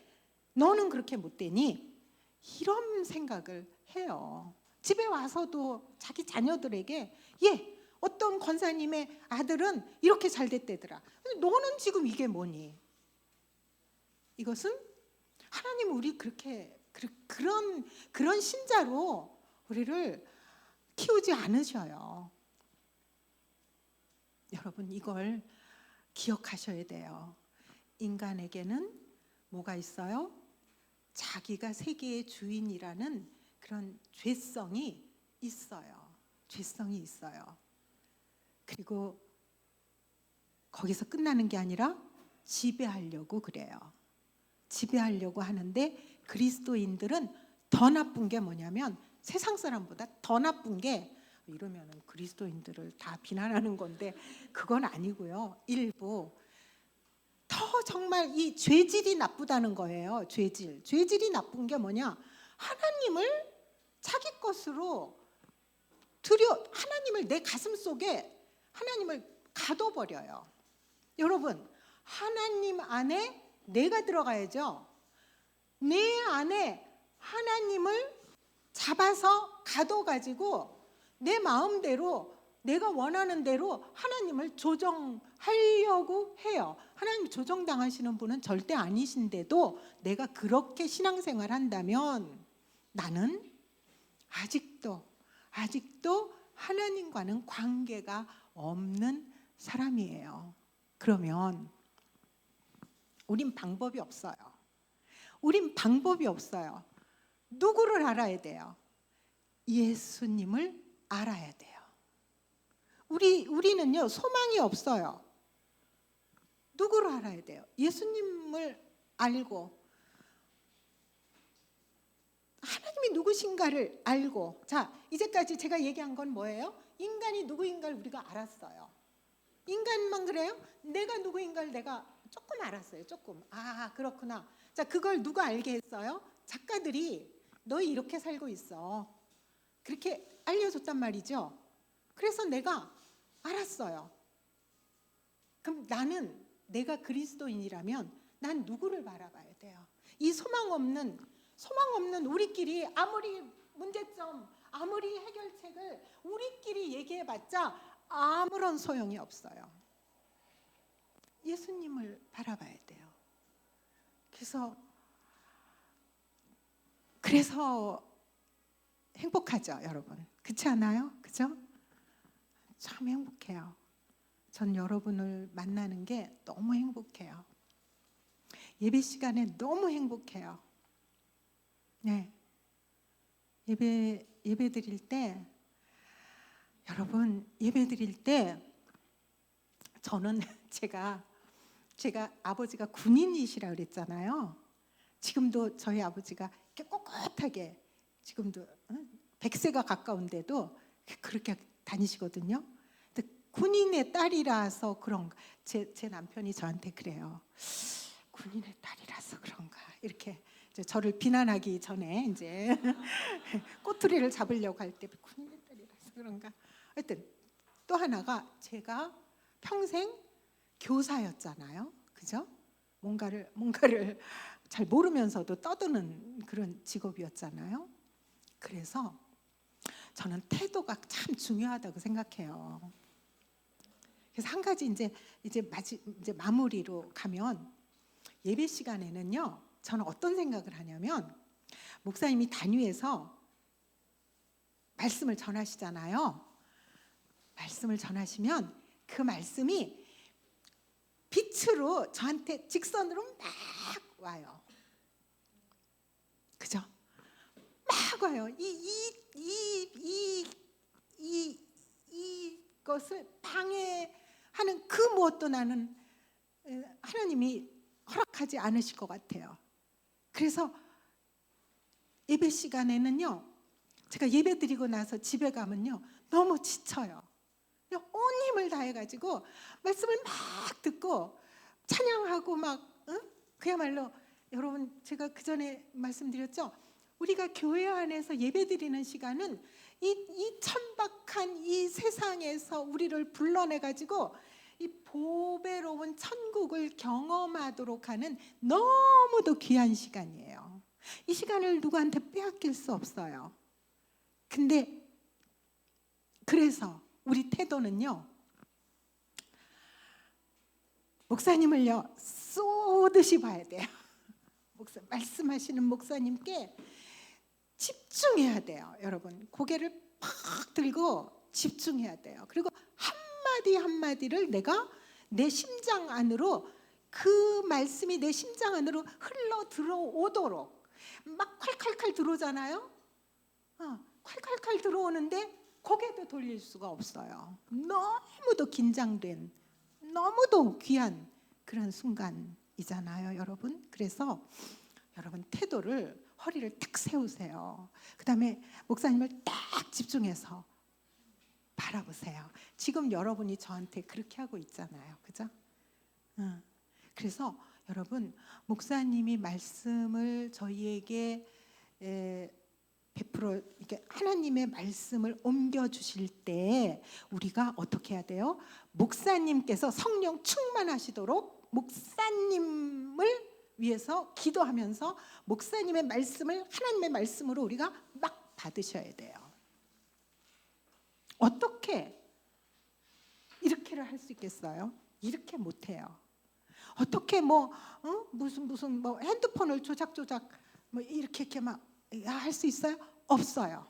너는 그렇게 못 되니? 이런 생각을 해요. 집에 와서도 자기 자녀들에게, 어떤 권사님의 아들은 이렇게 잘 됐대더라. 너는 지금 이게 뭐니? 이것은 하나님 우리 그렇게 그런 신자로 우리를 키우지 않으셔요. 여러분, 이걸 기억하셔야 돼요. 인간에게는 뭐가 있어요? 자기가 세계의 주인이라는 그런 죄성이 있어요. 죄성이 있어요. 그리고 거기서 끝나는 게 아니라 지배하려고 그래요. 지배하려고 하는데, 그리스도인들은 더 나쁜 게 뭐냐면, 세상 사람보다 더 나쁜 게, 이러면 그리스도인들을 다 비난하는 건데 그건 아니고요. 일부 더 정말 이 죄질이 나쁘다는 거예요. 죄질이 나쁜 게 뭐냐? 하나님을 자기 것으로 하나님을 내 가슴 속에 하나님을 가둬버려요. 여러분, 하나님 안에 내가 들어가야죠. 내 안에 하나님을 잡아서 가둬가지고 내 마음대로, 내가 원하는 대로 하나님을 조정하려고 해요. 하나님 조정당하시는 분은 절대 아니신데도 내가 그렇게 신앙생활 한다면 나는 아직도 하나님과는 관계가 없는 사람이에요. 그러면 우린 방법이 없어요. 누구를 알아야 돼요? 예수님을 알아야 돼요. 우리는요, 소망이 없어요. 누구를 알아야 돼요? 예수님을 알고, 인간이 누구신가를 알고, 자, 이제까지 제가 얘기한 건 뭐예요? 인간이 누구인가를 우리가 알았어요. 인간만 그래요? 내가 누구인가를 내가 조금 알았어요. 조금. 아, 그렇구나. 자, 그걸 누가 알게 했어요? 작가들이 너희 이렇게 살고 있어. 그렇게 알려줬단 말이죠. 그래서 내가 알았어요. 그럼 나는 내가 그리스도인이라면 난 누구를 바라봐야 돼요? 이 소망 없는 우리끼리 아무리 문제점, 아무리 해결책을 우리끼리 얘기해봤자 아무런 소용이 없어요. 예수님을 바라봐야 돼요. 그래서 행복하죠, 여러분. 그렇지 않아요? 그죠? 참 행복해요. 전 여러분을 만나는 게 너무 행복해요. 예배 시간에 너무 행복해요. 네. 예배 드릴 때, 여러분, 예배 드릴 때 저는 제가 아버지가 군인이시라 그랬잖아요. 지금도 저희 아버지가 이렇게 꼿꼿하게 지금도 100세가 가까운데도 그렇게 다니시거든요. 근데 군인의 딸이라서 그런가, 제 남편이 저한테 그래요. 군인의 딸이라서 그런가, 이렇게 저를 비난하기 전에 이제 꼬투리를 잡으려고 할 때 군인의 딸이라서 그런가. 하여튼 또 하나가 제가 평생 교사였잖아요. 그죠? 뭔가를 잘 모르면서도 떠드는 그런 직업이었잖아요. 그래서 저는 태도가 참 중요하다고 생각해요. 그래서 한 가지 이제 마무리로 가면, 예배 시간에는요, 저는 어떤 생각을 하냐면, 목사님이 단위에서 말씀을 전하시잖아요. 말씀을 전하시면 그 말씀이 빛으로 저한테 직선으로 막 와요. 그죠? 막 와요. 이것을 방해하는 그 무엇도 나는 하나님이 허락하지 않으실 것 같아요. 그래서 예배 시간에는요, 제가 예배 드리고 나서 집에 가면요, 너무 지쳐요. 그냥 온 힘을 다해가지고 말씀을 막 듣고 찬양하고 막, 그야말로 여러분, 제가 그 전에 말씀드렸죠. 우리가 교회 안에서 예배드리는 시간은 이 천박한 이 세상에서 우리를 불러내가지고 이 보배로운 천국을 경험하도록 하는 너무도 귀한 시간이에요. 이 시간을 누구한테 빼앗길 수 없어요. 근데 그래서 우리 태도는요, 목사님을요 쏘듯이 봐야 돼요. 말씀하시는 목사님께 집중해야 돼요. 여러분, 고개를 팍 들고 집중해야 돼요. 그리고 한마디 한마디를 내가 내 심장 안으로, 그 말씀이 내 심장 안으로 흘러 들어오도록, 막 콸콸콸 들어오잖아요. 콸콸콸 들어오는데 고개도 돌릴 수가 없어요. 너무도 긴장된, 너무도 귀한 그런 순간이잖아요, 여러분. 그래서 여러분, 태도를, 허리를 탁 세우세요. 그 다음에 목사님을 딱 집중해서 바라보세요. 지금 여러분이 저한테 그렇게 하고 있잖아요. 그죠? 그래서 여러분, 목사님이 말씀을 저희에게 베풀어, 이렇게 하나님의 말씀을 옮겨주실 때 우리가 어떻게 해야 돼요? 목사님께서 성령 충만하시도록 목사님을 위해서 기도하면서 목사님의 말씀을 하나님의 말씀으로 우리가 막 받으셔야 돼요. 어떻게 이렇게를 할 수 있겠어요? 이렇게 못해요. 어떻게 무슨 핸드폰을 조작 이렇게 막 할 수 있어요? 없어요.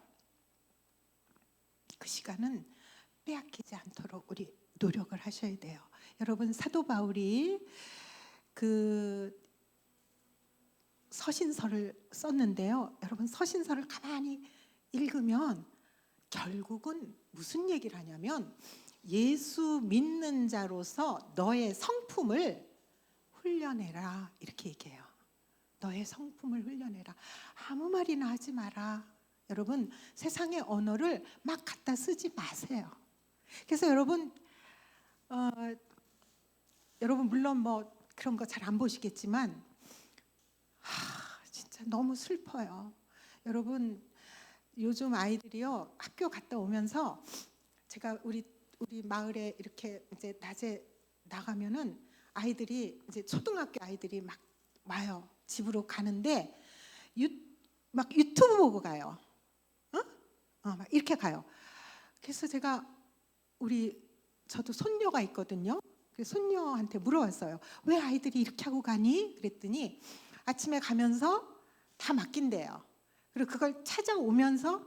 그 시간은 빼앗기지 않도록 우리 노력을 하셔야 돼요. 여러분, 사도 바울이 그 서신서를 썼는데요. 여러분, 서신서를 가만히 읽으면 결국은 무슨 얘기를 하냐면, 예수 믿는 자로서 너의 성품을 훈련해라, 이렇게 얘기해요. 너의 성품을 흘려내라. 아무 말이나 하지 마라. 여러분, 세상의 언어를 막 갖다 쓰지 마세요. 그래서 여러분 물론 뭐 그런 거 잘 안 보시겠지만 진짜 너무 슬퍼요. 여러분, 요즘 아이들이요, 학교 갔다 오면서 제가 우리 마을에 이렇게 이제 낮에 나가면은 아이들이 이제 초등학교 아이들이 막 와요. 집으로 가는데 막 유튜브 보고 가요. 막 이렇게 가요. 그래서 제가 저도 손녀가 있거든요. 그래서 손녀한테 물어봤어요. 왜 아이들이 이렇게 하고 가니? 그랬더니 아침에 가면서 다 맡긴대요. 그리고 그걸 찾아오면서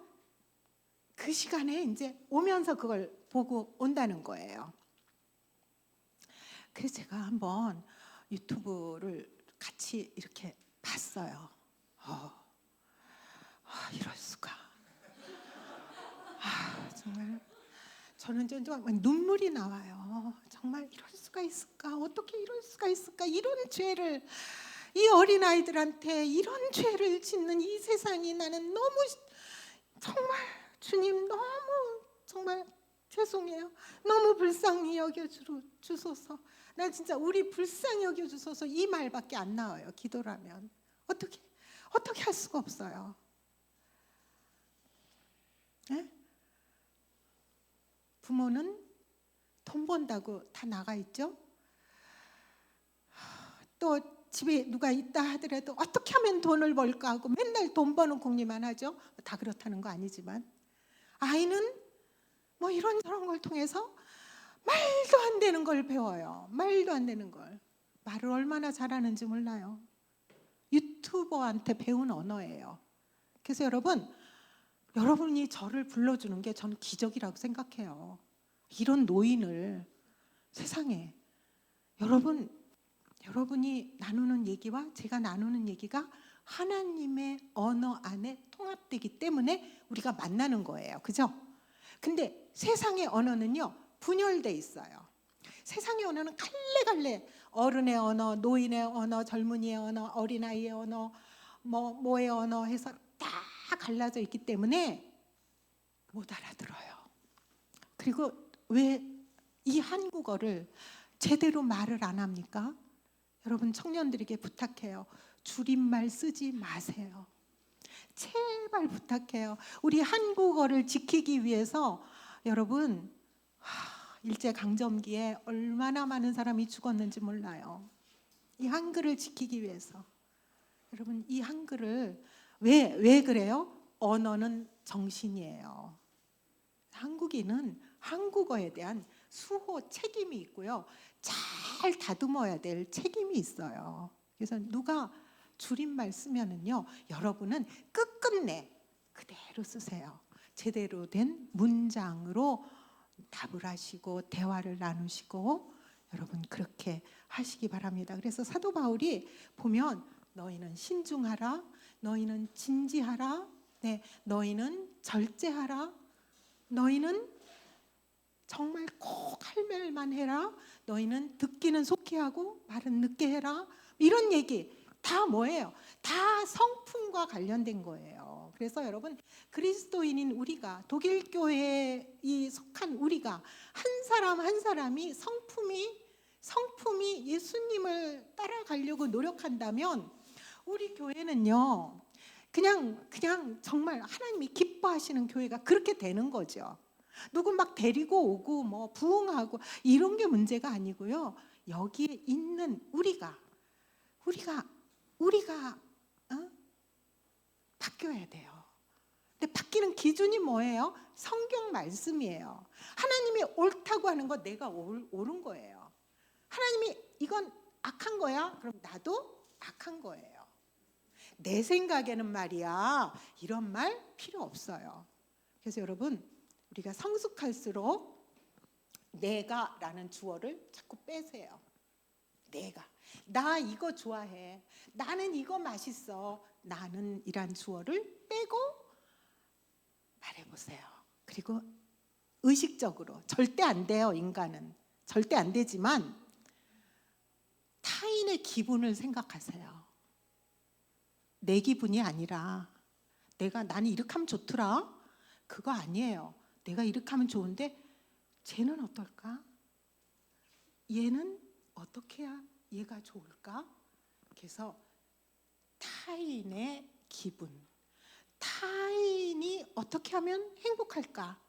그 시간에 이제 오면서 그걸 보고 온다는 거예요. 그래서 제가 한번 유튜브를 같이 이렇게 봤어요. 이럴 수가. 정말 저는 정말 눈물이 나와요. 정말 이럴 수가 있을까? 어떻게 이럴 수가 있을까? 이런 죄를, 이 어린아이들한테 이런 죄를 짓는 이 세상이, 나는 너무 정말 주님 너무 정말 죄송해요. 너무 불쌍히 여겨주소서. 나 진짜 우리 불쌍히 여겨주소서 이 말밖에 안 나와요. 기도라면 어떻게 할 수가 없어요. 네? 부모는 돈 번다고 다 나가 있죠. 또 집에 누가 있다 하더라도 어떻게 하면 돈을 벌까 하고 맨날 돈 버는 궁리만 하죠. 다 그렇다는 거 아니지만 아이는 뭐 이런저런 걸 통해서 말도 안 되는 걸 배워요. 말도 안 되는 걸. 말을 얼마나 잘하는지 몰라요. 유튜버한테 배운 언어예요. 그래서 여러분이 저를 불러주는 게 저는 기적이라고 생각해요. 이런 노인을 세상에, 여러분이 나누는 얘기와 제가 나누는 얘기가 하나님의 언어 안에 통합되기 때문에 우리가 만나는 거예요. 그죠? 근데 세상의 언어는요, 분열돼 있어요. 세상의 언어는 갈래갈래, 어른의 언어, 노인의 언어, 젊은이의 언어, 어린아이의 언어, 뭐의 언어 해서 다 갈라져 있기 때문에 못 알아들어요. 그리고 왜 이 한국어를 제대로 말을 안 합니까? 여러분, 청년들에게 부탁해요. 줄임말 쓰지 마세요. 제발 부탁해요. 우리 한국어를 지키기 위해서 여러분, 일제강점기에 얼마나 많은 사람이 죽었는지 몰라요. 이 한글을 지키기 위해서. 여러분, 이 한글을 왜 그래요? 언어는 정신이에요. 한국인은 한국어에 대한 수호 책임이 있고요. 잘 다듬어야 될 책임이 있어요. 그래서 누가 줄임말 쓰면은요, 여러분은 끝끝내 그대로 쓰세요. 제대로 된 문장으로 답을 하시고 대화를 나누시고 여러분 그렇게 하시기 바랍니다. 그래서 사도 바울이 보면 너희는 신중하라, 너희는 진지하라, 너희는 절제하라, 너희는 정말 꼭 할 말만 해라, 너희는 듣기는 속히 하고 말은 늦게 해라. 이런 얘기 다 뭐예요? 다 성품과 관련된 거예요. 그래서 여러분, 그리스도인인 우리가, 독일 교회에 속한 우리가 한 사람 한 사람이 성품이 예수님을 따라가려고 노력한다면 우리 교회는요, 그냥 정말 하나님이 기뻐하시는 교회가 그렇게 되는 거죠. 누구 막 데리고 오고 뭐 부흥하고 이런 게 문제가 아니고요. 여기에 있는 우리가 바뀌어야 돼요. 근데 바뀌는 기준이 뭐예요? 성경 말씀이에요. 하나님이 옳다고 하는 거 내가 옳은 거예요. 하나님이 이건 악한 거야? 그럼 나도 악한 거예요. 내 생각에는 말이야, 이런 말 필요 없어요. 그래서 여러분, 우리가 성숙할수록 내가라는 주어를 자꾸 빼세요. 나 이거 좋아해, 나는 이거 맛있어, 나는 이란 주어를 빼고 말해보세요. 그리고 의식적으로, 절대 안 돼요. 인간은 절대 안 되지만 타인의 기분을 생각하세요. 내 기분이 아니라 나는 이렇게 하면 좋더라. 그거 아니에요. 내가 이렇게 하면 좋은데 쟤는 어떨까? 얘는 어떻게 해야 얘가 좋을까? 그래서 타인의 기분, 타인이 어떻게 하면 행복할까?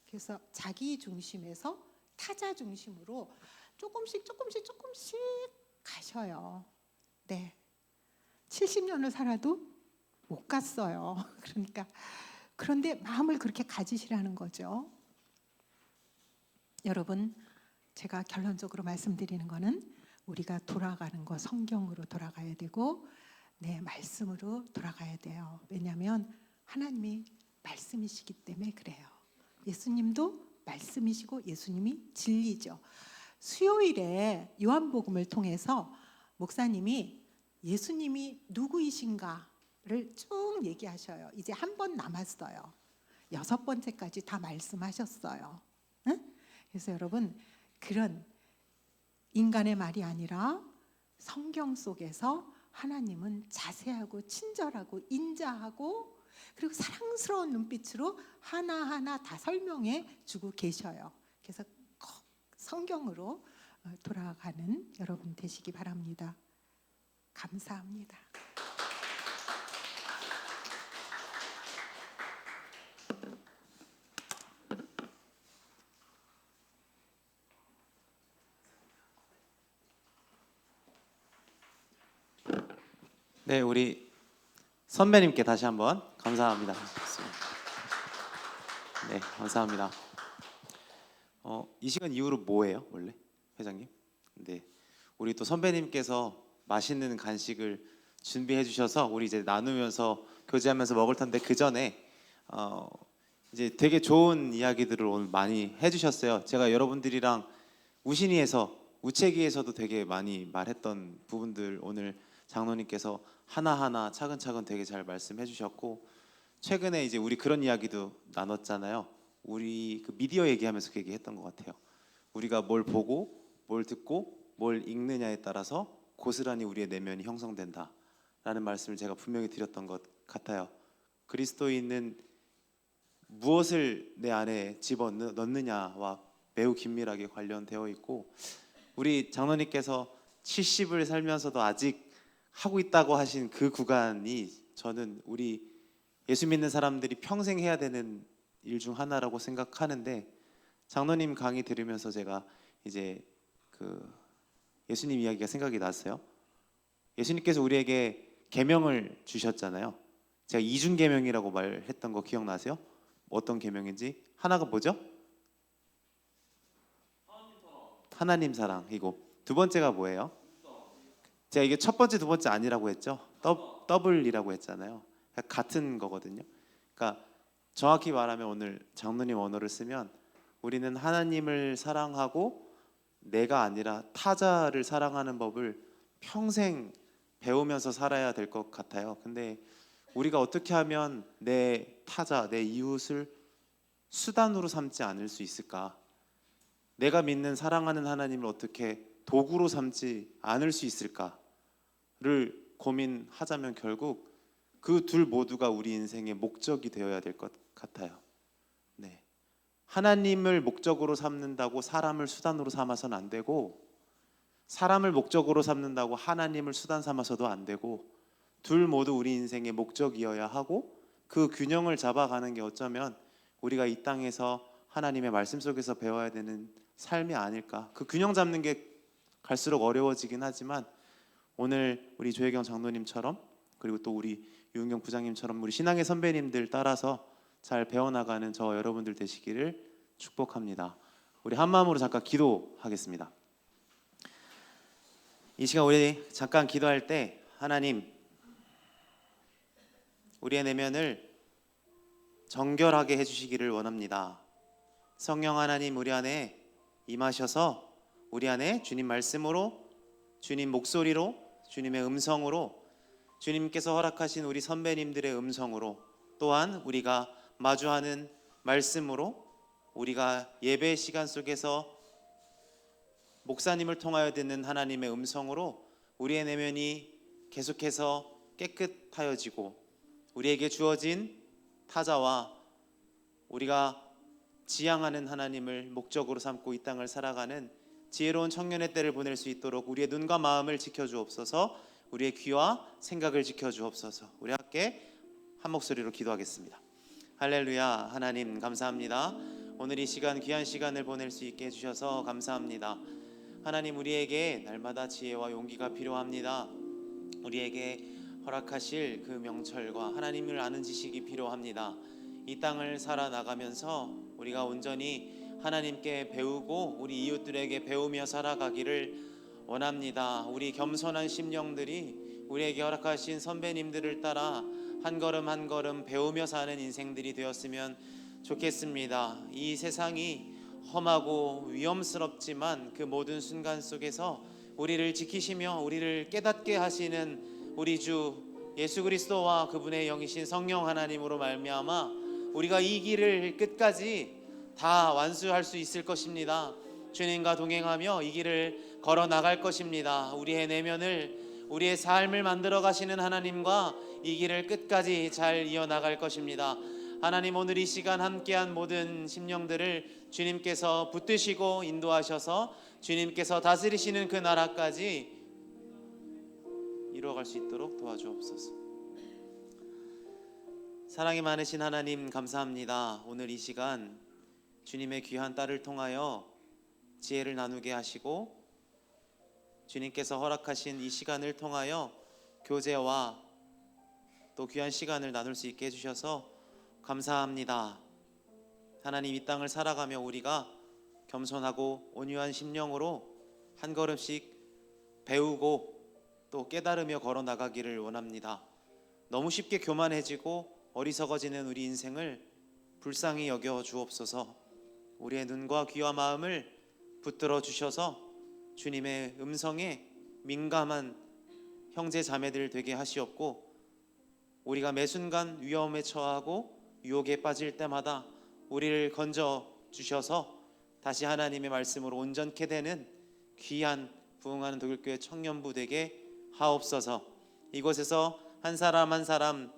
그래서 자기 중심에서 타자 중심으로 조금씩 가셔요. 네. 70년을 살아도 못 갔어요. 그런데 마음을 그렇게 가지시라는 거죠. 여러분, 제가 결론적으로 말씀드리는 거는 우리가 돌아가는 거 성경으로 돌아가야 되고 말씀으로 돌아가야 돼요. 왜냐하면 하나님이 말씀이시기 때문에 그래요. 예수님도 말씀이시고 예수님이 진리죠. 수요일에 요한복음을 통해서 목사님이 예수님이 누구이신가를 쭉 얘기하셔요. 이제 한 번 남았어요. 6번째까지 다 말씀하셨어요. 응? 그래서 여러분, 그런 인간의 말이 아니라 성경 속에서 하나님은 자세하고 친절하고 인자하고 그리고 사랑스러운 눈빛으로 하나하나 다 설명해 주고 계셔요. 그래서 꼭 성경으로 돌아가는 여러분 되시기 바랍니다. 감사합니다. 네, 우리 선배님께 다시 한번 감사합니다. 네, 감사합니다. 이 시간 이후로 뭐예요, 원래 회장님? 네, 우리 또 선배님께서 맛있는 간식을 준비해 주셔서 우리 이제 나누면서 교제하면서 먹을 텐데 그 전에 이제 되게 좋은 이야기들을 오늘 많이 해주셨어요. 제가 여러분들이랑 우체기에서도 되게 많이 말했던 부분들 오늘 장로님께서 하나하나 차근차근 되게 잘 말씀해 주셨고, 최근에 이제 우리 그런 이야기도 나눴잖아요. 우리 그 미디어 얘기하면서 그 얘기했던 것 같아요. 우리가 뭘 보고 뭘 듣고 뭘 읽느냐에 따라서 고스란히 우리의 내면이 형성된다라는 말씀을 제가 분명히 드렸던 것 같아요. 그리스도인은 무엇을 내 안에 집어넣느냐와 매우 긴밀하게 관련되어 있고, 우리 장로님께서 70을 살면서도 아직 하고 있다고 하신 그 구간이 저는 우리 예수 믿는 사람들이 평생 해야 되는 일 중 하나라고 생각하는데, 장로님 강의 들으면서 제가 이제 그 예수님 이야기가 생각이 났어요. 예수님께서 우리에게 계명을 주셨잖아요. 제가 이중 계명이라고 말했던 거 기억나세요? 어떤 계명인지? 하나가 뭐죠? 하나님 사랑이고, 두 번째가 뭐예요? 제가 이게 첫 번째, 두 번째 아니라고 했죠? 더블이라고 했잖아요. 같은 거거든요. 그러니까 정확히 말하면 오늘 장로님 언어를 쓰면 우리는 하나님을 사랑하고 내가 아니라 타자를 사랑하는 법을 평생 배우면서 살아야 될 것 같아요. 근데 우리가 어떻게 하면 내 타자, 내 이웃을 수단으로 삼지 않을 수 있을까? 내가 믿는 사랑하는 하나님을 어떻게 도구로 삼지 않을 수 있을까를 고민하자면 결국 그 둘 모두가 우리 인생의 목적이 되어야 될 것 같아요. 네. 하나님을 목적으로 삼는다고 사람을 수단으로 삼아서는 안 되고, 사람을 목적으로 삼는다고 하나님을 수단 삼아서도 안 되고, 둘 모두 우리 인생의 목적이어야 하고, 그 균형을 잡아가는 게 어쩌면 우리가 이 땅에서 하나님의 말씀 속에서 배워야 되는 삶이 아닐까. 그 균형 잡는 게 갈수록 어려워지긴 하지만 오늘 우리 조혜경 장로님처럼, 그리고 또 우리 유은경 부장님처럼 우리 신앙의 선배님들 따라서 잘 배워나가는 저 여러분들 되시기를 축복합니다. 우리 한 마음으로 잠깐 기도하겠습니다. 이 시간 우리 잠깐 기도할 때, 하나님, 우리의 내면을 정결하게 해주시기를 원합니다. 성령 하나님, 우리 안에 임하셔서 우리 안에 주님 말씀으로, 주님 목소리로, 주님의 음성으로, 주님께서 허락하신 우리 선배님들의 음성으로, 또한 우리가 마주하는 말씀으로, 우리가 예배 시간 속에서 목사님을 통하여 듣는 하나님의 음성으로 우리의 내면이 계속해서 깨끗하여지고 우리에게 주어진 타자와 우리가 지향하는 하나님을 목적으로 삼고 이 땅을 살아가는 지혜로운 청년의 때를 보낼 수 있도록 우리의 눈과 마음을 지켜주옵소서. 우리의 귀와 생각을 지켜주옵소서. 우리 함께 한 목소리로 기도하겠습니다. 할렐루야. 하나님 감사합니다. 오늘 이 시간 귀한 시간을 보낼 수 있게 해주셔서 감사합니다. 하나님, 우리에게 날마다 지혜와 용기가 필요합니다. 우리에게 허락하실 그 명철과 하나님을 아는 지식이 필요합니다. 이 땅을 살아나가면서 우리가 온전히 하나님께 배우고 우리 이웃들에게 배우며 살아가기를 원합니다. 우리 겸손한 심령들이 우리에게 허락하신 선배님들을 따라 한 걸음 한 걸음 배우며 사는 인생들이 되었으면 좋겠습니다. 이 세상이 험하고 위험스럽지만 그 모든 순간 속에서 우리를 지키시며 우리를 깨닫게 하시는 우리 주 예수 그리스도와 그분의 영이신 성령 하나님으로 말미암아 우리가 이 길을 끝까지 다 완수할 수 있을 것입니다. 주님과 동행하며 이 길을 걸어 나갈 것입니다. 우리의 내면을, 우리의 삶을 만들어 가시는 하나님과 이 길을 끝까지 잘 이어나갈 것입니다. 하나님, 오늘 이 시간 함께한 모든 심령들을 주님께서 붙드시고 인도하셔서 주님께서 다스리시는 그 나라까지 이루어갈 수 있도록 도와주옵소서. 사랑이 많으신 하나님 감사합니다. 오늘 이 시간 주님의 귀한 딸을 통하여 지혜를 나누게 하시고 주님께서 허락하신 이 시간을 통하여 교제와 또 귀한 시간을 나눌 수 있게 해주셔서 감사합니다. 하나님, 이 땅을 살아가며 우리가 겸손하고 온유한 심령으로 한 걸음씩 배우고 또 깨달으며 걸어 나가기를 원합니다. 너무 쉽게 교만해지고 어리석어지는 우리 인생을 불쌍히 여겨 주옵소서. 우리의 눈과 귀와 마음을 붙들어 주셔서 주님의 음성에 민감한 형제 자매들 되게 하시옵고 우리가 매 순간 위험에 처하고 유혹에 빠질 때마다 우리를 건져 주셔서 다시 하나님의 말씀으로 온전케 되는 귀한 부흥하는 독일교회 청년부 되게 하옵소서. 이곳에서 한 사람 한 사람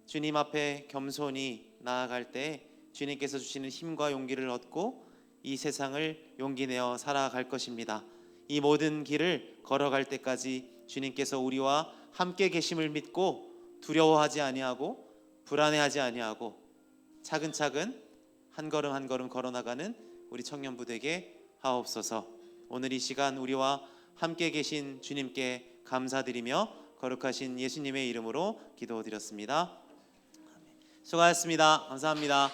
주님 앞에 겸손히 나아갈 때 주님께서 주시는 힘과 용기를 얻고 이 세상을 용기 내어 살아갈 것입니다. 이 모든 길을 걸어갈 때까지 주님께서 우리와 함께 계심을 믿고 두려워하지 아니하고 불안해하지 아니하고 차근차근 한 걸음 한 걸음 걸어나가는 우리 청년부 되게 하옵소서. 오늘 이 시간 우리와 함께 계신 주님께 감사드리며 거룩하신 예수님의 이름으로 기도드렸습니다. 수고하셨습니다. 감사합니다.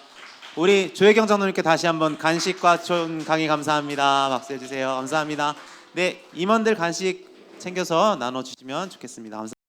우리 조혜경 장로님께 다시 한번 간식과 좋은 강의 감사합니다. 박수 해주세요. 감사합니다. 네, 임원들 간식 챙겨서 나눠주시면 좋겠습니다. 감사합니다.